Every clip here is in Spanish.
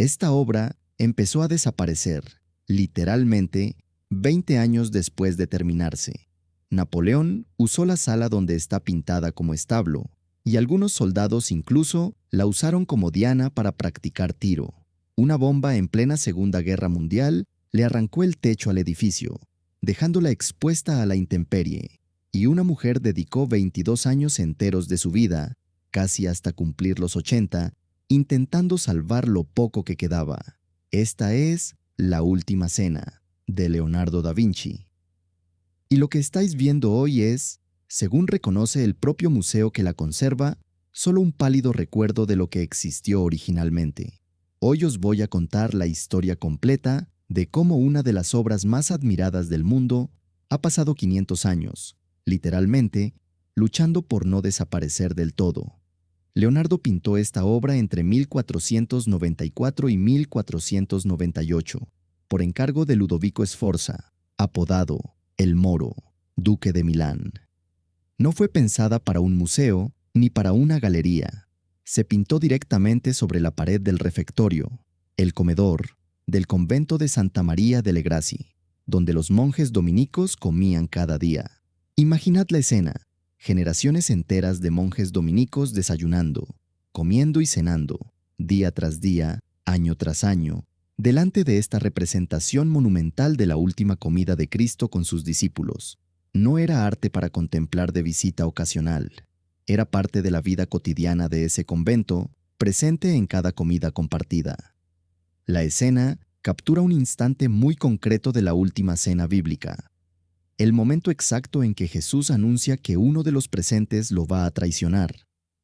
Esta obra empezó a desaparecer, literalmente, 20 años después de terminarse. Napoleón usó la sala donde está pintada como establo, y algunos soldados incluso la usaron como diana para practicar tiro. Una bomba en plena Segunda Guerra Mundial le arrancó el techo al edificio, dejándola expuesta a la intemperie, y una mujer dedicó 22 años enteros de su vida, casi hasta cumplir los 80, intentando salvar lo poco que quedaba. Esta es La Última Cena, de Leonardo da Vinci. Y lo que estáis viendo hoy es, según reconoce el propio museo que la conserva, solo un pálido recuerdo de lo que existió originalmente. Hoy os voy a contar la historia completa de cómo una de las obras más admiradas del mundo ha pasado 500 años, literalmente, luchando por no desaparecer del todo. Leonardo pintó esta obra entre 1494 y 1498, por encargo de Ludovico Sforza, apodado El Moro, duque de Milán. No fue pensada para un museo ni para una galería. Se pintó directamente sobre la pared del refectorio, el comedor, del convento de Santa María delle Grazie, donde los monjes dominicos comían cada día. Imaginad la escena: generaciones enteras de monjes dominicos desayunando, comiendo y cenando, día tras día, año tras año, delante de esta representación monumental de la última comida de Cristo con sus discípulos. No era arte para contemplar de visita ocasional. Era parte de la vida cotidiana de ese convento, presente en cada comida compartida. La escena captura un instante muy concreto de la última cena bíblica. El momento exacto en que Jesús anuncia que uno de los presentes lo va a traicionar.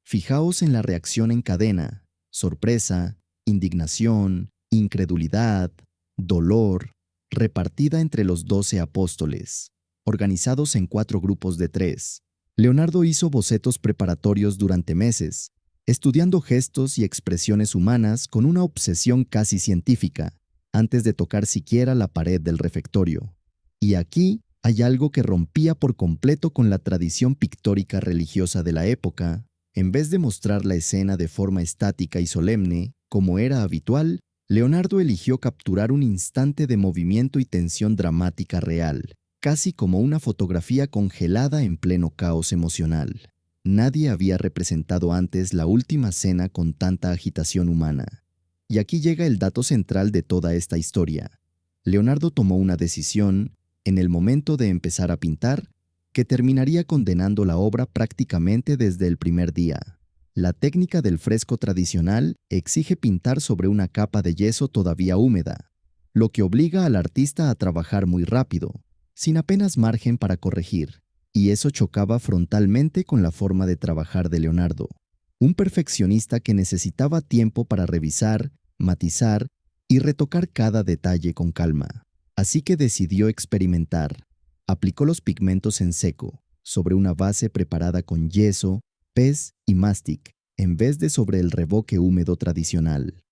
Fijaos en la reacción en cadena: sorpresa, indignación, incredulidad, dolor, repartida entre los 12 apóstoles, organizados en 4 grupos de 3. Leonardo hizo bocetos preparatorios durante meses, estudiando gestos y expresiones humanas con una obsesión casi científica, antes de tocar siquiera la pared del refectorio. Y aquí hay algo que rompía por completo con la tradición pictórica religiosa de la época. En vez de mostrar la escena de forma estática y solemne, como era habitual, Leonardo eligió capturar un instante de movimiento y tensión dramática real, casi como una fotografía congelada en pleno caos emocional. Nadie había representado antes la última cena con tanta agitación humana. Y aquí llega el dato central de toda esta historia. Leonardo tomó una decisión, en el momento de empezar a pintar, que terminaría condenando la obra prácticamente desde el primer día. La técnica del fresco tradicional exige pintar sobre una capa de yeso todavía húmeda, lo que obliga al artista a trabajar muy rápido, sin apenas margen para corregir, y eso chocaba frontalmente con la forma de trabajar de Leonardo, un perfeccionista que necesitaba tiempo para revisar, matizar y retocar cada detalle con calma. Así que decidió experimentar. Aplicó los pigmentos en seco, sobre una base preparada con yeso, pez y mastic, en vez de sobre el revoque húmedo tradicional.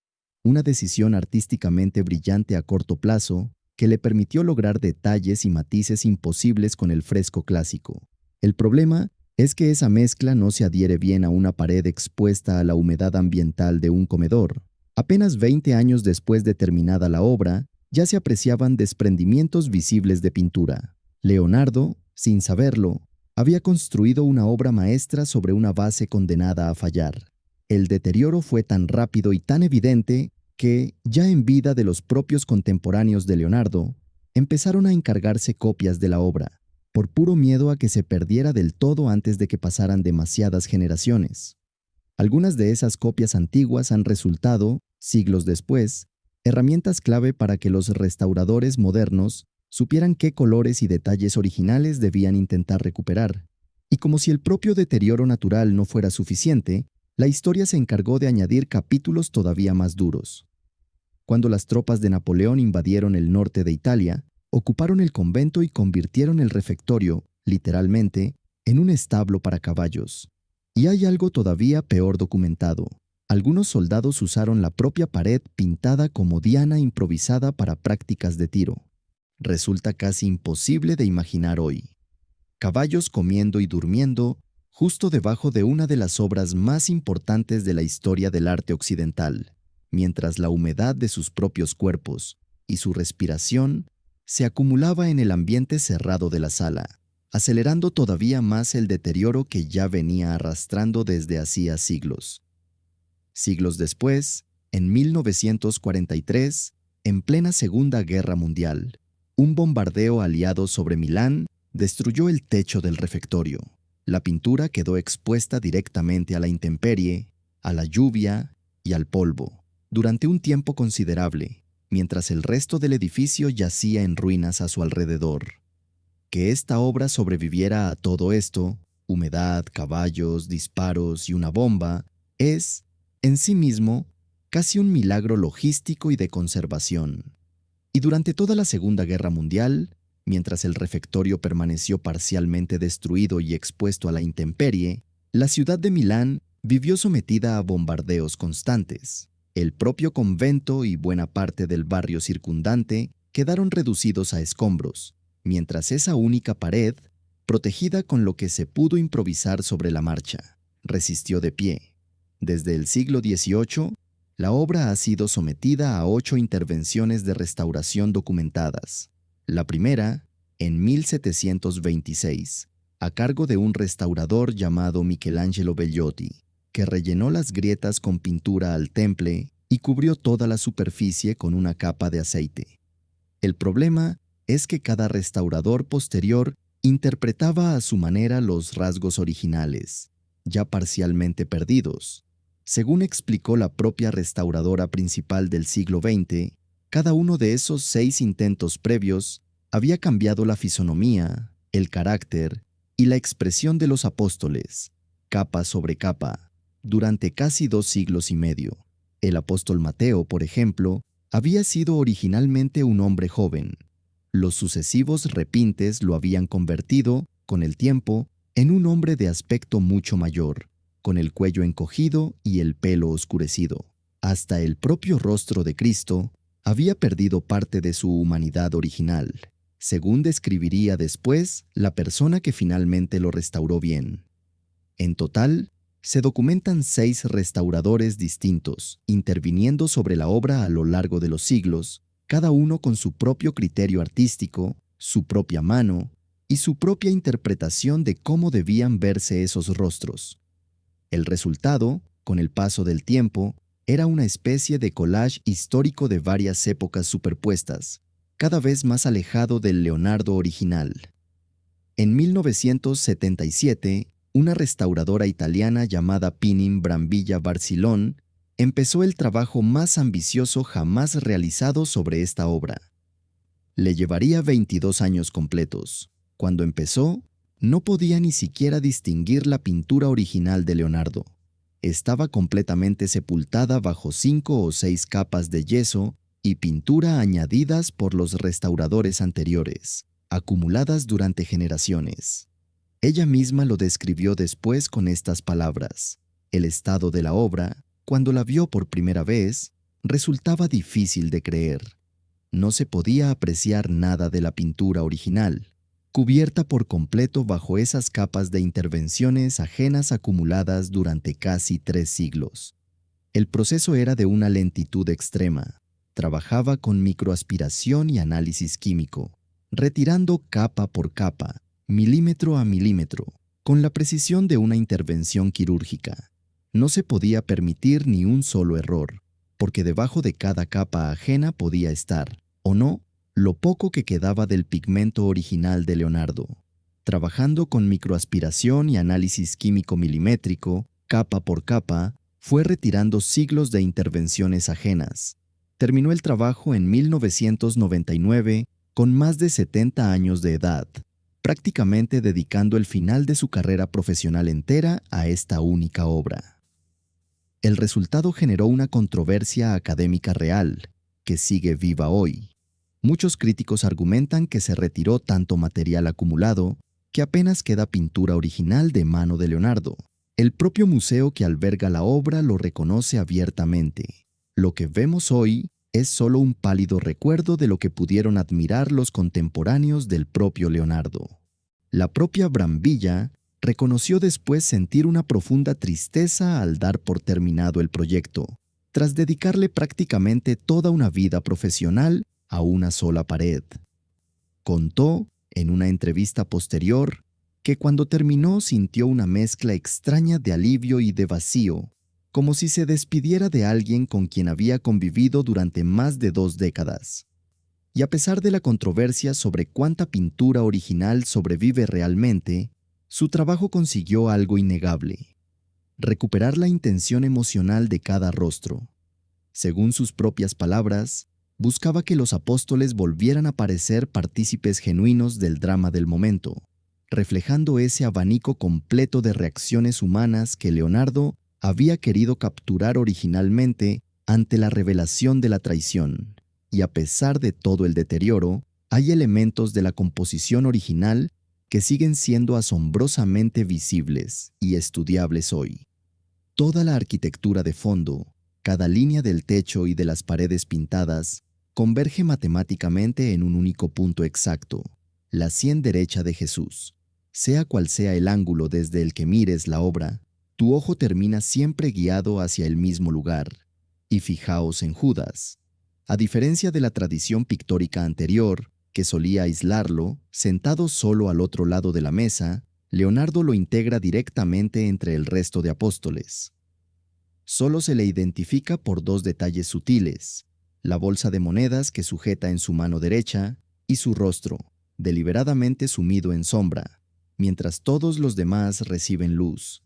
Una decisión artísticamente brillante a corto plazo, que le permitió lograr detalles y matices imposibles con el fresco clásico. El problema es que esa mezcla no se adhiere bien a una pared expuesta a la humedad ambiental de un comedor. Apenas 20 años después de terminada la obra, ya se apreciaban desprendimientos visibles de pintura. Leonardo, sin saberlo, había construido una obra maestra sobre una base condenada a fallar. El deterioro fue tan rápido y tan evidente que, ya en vida de los propios contemporáneos de Leonardo, empezaron a encargarse copias de la obra, por puro miedo a que se perdiera del todo antes de que pasaran demasiadas generaciones. Algunas de esas copias antiguas han resultado, siglos después, herramientas clave para que los restauradores modernos supieran qué colores y detalles originales debían intentar recuperar. Y como si el propio deterioro natural no fuera suficiente, la historia se encargó de añadir capítulos todavía más duros. Cuando las tropas de Napoleón invadieron el norte de Italia, ocuparon el convento y convirtieron el refectorio, literalmente, en un establo para caballos. Y hay algo todavía peor documentado. Algunos soldados usaron la propia pared pintada como diana improvisada para prácticas de tiro. Resulta casi imposible de imaginar hoy. Caballos comiendo y durmiendo justo debajo de una de las obras más importantes de la historia del arte occidental. mientras la humedad de sus propios cuerpos y su respiración se acumulaba en el ambiente cerrado de la sala, acelerando todavía más el deterioro que ya venía arrastrando desde hacía siglos. Siglos después, en 1943, en plena Segunda Guerra Mundial, un bombardeo aliado sobre Milán destruyó el techo del refectorio. La pintura quedó expuesta directamente a la intemperie, a la lluvia y al polvo, durante un tiempo considerable, mientras el resto del edificio yacía en ruinas a su alrededor. Que esta obra sobreviviera a todo esto, humedad, caballos, disparos y una bomba, es, en sí mismo, casi un milagro logístico y de conservación. Y durante toda la Segunda Guerra Mundial, mientras el refectorio permaneció parcialmente destruido y expuesto a la intemperie, la ciudad de Milán vivió sometida a bombardeos constantes. El propio convento y buena parte del barrio circundante quedaron reducidos a escombros, mientras esa única pared, protegida con lo que se pudo improvisar sobre la marcha, resistió de pie. Desde el siglo XVIII, la obra ha sido sometida a 8 intervenciones de restauración documentadas. La primera, en 1726, a cargo de un restaurador llamado Michelangelo Bellotti, que rellenó las grietas con pintura al temple y cubrió toda la superficie con una capa de aceite. El problema es que cada restaurador posterior interpretaba a su manera los rasgos originales, ya parcialmente perdidos. Según explicó la propia restauradora principal del siglo XX, cada uno de esos 6 intentos previos había cambiado la fisonomía, el carácter y la expresión de los apóstoles, capa sobre capa, durante casi 2 siglos y medio. El apóstol Mateo, por ejemplo, había sido originalmente un hombre joven. Los sucesivos repintes lo habían convertido, con el tiempo, en un hombre de aspecto mucho mayor, con el cuello encogido y el pelo oscurecido. Hasta el propio rostro de Cristo había perdido parte de su humanidad original, según describiría después la persona que finalmente lo restauró bien. En total, se documentan 6 restauradores distintos, interviniendo sobre la obra a lo largo de los siglos, cada uno con su propio criterio artístico, su propia mano y su propia interpretación de cómo debían verse esos rostros. El resultado, con el paso del tiempo, era una especie de collage histórico de varias épocas superpuestas, cada vez más alejado del Leonardo original. En 1977, una restauradora italiana llamada Pinin Brambilla Barcillon empezó el trabajo más ambicioso jamás realizado sobre esta obra. Le llevaría 22 años completos. Cuando empezó, no podía ni siquiera distinguir la pintura original de Leonardo. Estaba completamente sepultada bajo 5 o 6 capas de yeso y pintura añadidas por los restauradores anteriores, acumuladas durante generaciones. Ella misma lo describió después con estas palabras: el estado de la obra, cuando la vio por primera vez, resultaba difícil de creer. No se podía apreciar nada de la pintura original, cubierta por completo bajo esas capas de intervenciones ajenas acumuladas durante casi 3 siglos. El proceso era de una lentitud extrema. Trabajaba con microaspiración y análisis químico, retirando capa por capa, milímetro a milímetro, con la precisión de una intervención quirúrgica. No se podía permitir ni un solo error, porque debajo de cada capa ajena podía estar, o no, lo poco que quedaba del pigmento original de Leonardo. Trabajando con microaspiración y análisis químico milimétrico, capa por capa, fue retirando siglos de intervenciones ajenas. Terminó el trabajo en 1999 con más de 70 años de edad, prácticamente dedicando el final de su carrera profesional entera a esta única obra. El resultado generó una controversia académica real, que sigue viva hoy. Muchos críticos argumentan que se retiró tanto material acumulado que apenas queda pintura original de mano de Leonardo. El propio museo que alberga la obra lo reconoce abiertamente. Lo que vemos hoy es solo un pálido recuerdo de lo que pudieron admirar los contemporáneos del propio Leonardo. La propia Brambilla reconoció después sentir una profunda tristeza al dar por terminado el proyecto. tras dedicarle prácticamente toda una vida profesional a una sola pared. Contó, en una entrevista posterior, que cuando terminó sintió una mezcla extraña de alivio y de vacío, como si se despidiera de alguien con quien había convivido durante más de 2 décadas. Y a pesar de la controversia sobre cuánta pintura original sobrevive realmente, su trabajo consiguió algo innegable: recuperar la intención emocional de cada rostro. Según sus propias palabras, buscaba que los apóstoles volvieran a parecer partícipes genuinos del drama del momento, reflejando ese abanico completo de reacciones humanas que Leonardo había querido capturar originalmente ante la revelación de la traición. Y a pesar de todo el deterioro, hay elementos de la composición original que siguen siendo asombrosamente visibles y estudiables hoy. Toda la arquitectura de fondo, cada línea del techo y de las paredes pintadas, converge matemáticamente en un único punto exacto: la sien derecha de Jesús. Sea cual sea el ángulo desde el que mires la obra, tu ojo termina siempre guiado hacia el mismo lugar. Y fijaos en Judas. A diferencia de la tradición pictórica anterior, que solía aislarlo, sentado solo al otro lado de la mesa, Leonardo lo integra directamente entre el resto de apóstoles. Solo se le identifica por 2 detalles sutiles: la bolsa de monedas que sujeta en su mano derecha y su rostro, deliberadamente sumido en sombra, mientras todos los demás reciben luz.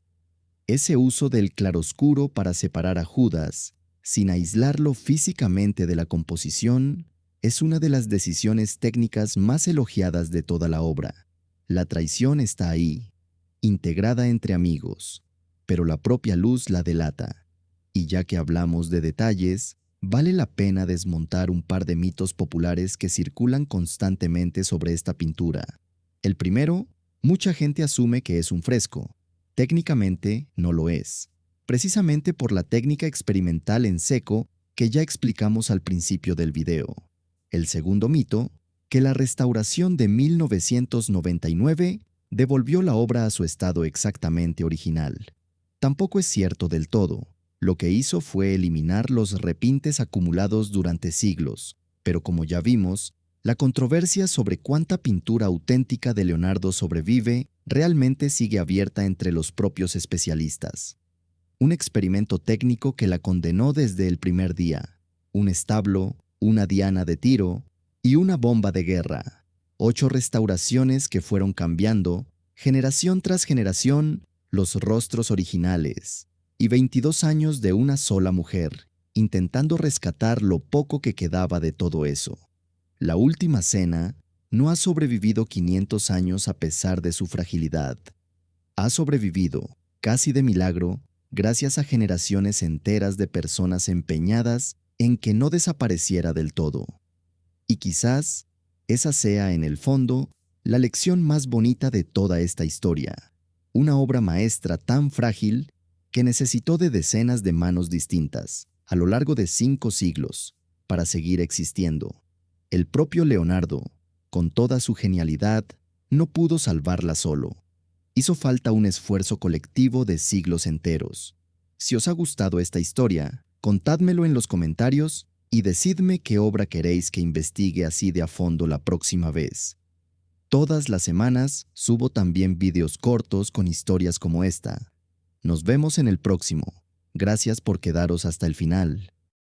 Ese uso del claroscuro para separar a Judas, sin aislarlo físicamente de la composición, es una de las decisiones técnicas más elogiadas de toda la obra. La traición está ahí, integrada entre amigos, pero la propia luz la delata. Y ya que hablamos de detalles, vale la pena desmontar un par de mitos populares que circulan constantemente sobre esta pintura. El primero, mucha gente asume que es un fresco. Técnicamente no lo es, precisamente por la técnica experimental en seco que ya explicamos al principio del video. El segundo mito, que la restauración de 1999 devolvió la obra a su estado exactamente original. Tampoco es cierto del todo. Lo que hizo fue eliminar los repintes acumulados durante siglos, pero como ya vimos, la controversia sobre cuánta pintura auténtica de Leonardo sobrevive realmente sigue abierta entre los propios especialistas. Un experimento técnico que la condenó desde el primer día: un establo, una diana de tiro y una bomba de guerra. 8 restauraciones que fueron cambiando, generación tras generación, los rostros originales, y 22 años de una sola mujer, intentando rescatar lo poco que quedaba de todo eso. La Última Cena no ha sobrevivido 500 años a pesar de su fragilidad. Ha sobrevivido, casi de milagro, gracias a generaciones enteras de personas empeñadas en que no desapareciera del todo. Y quizás esa sea, en el fondo, la lección más bonita de toda esta historia. Una obra maestra tan frágil que necesitó de decenas de manos distintas, a lo largo de 5 siglos, para seguir existiendo. El propio Leonardo, con toda su genialidad, no pudo salvarla solo. Hizo falta un esfuerzo colectivo de siglos enteros. Si os ha gustado esta historia, contádmelo en los comentarios y decidme qué obra queréis que investigue así de a fondo la próxima vez. Todas las semanas subo también vídeos cortos con historias como esta. Nos vemos en el próximo. Gracias por quedaros hasta el final.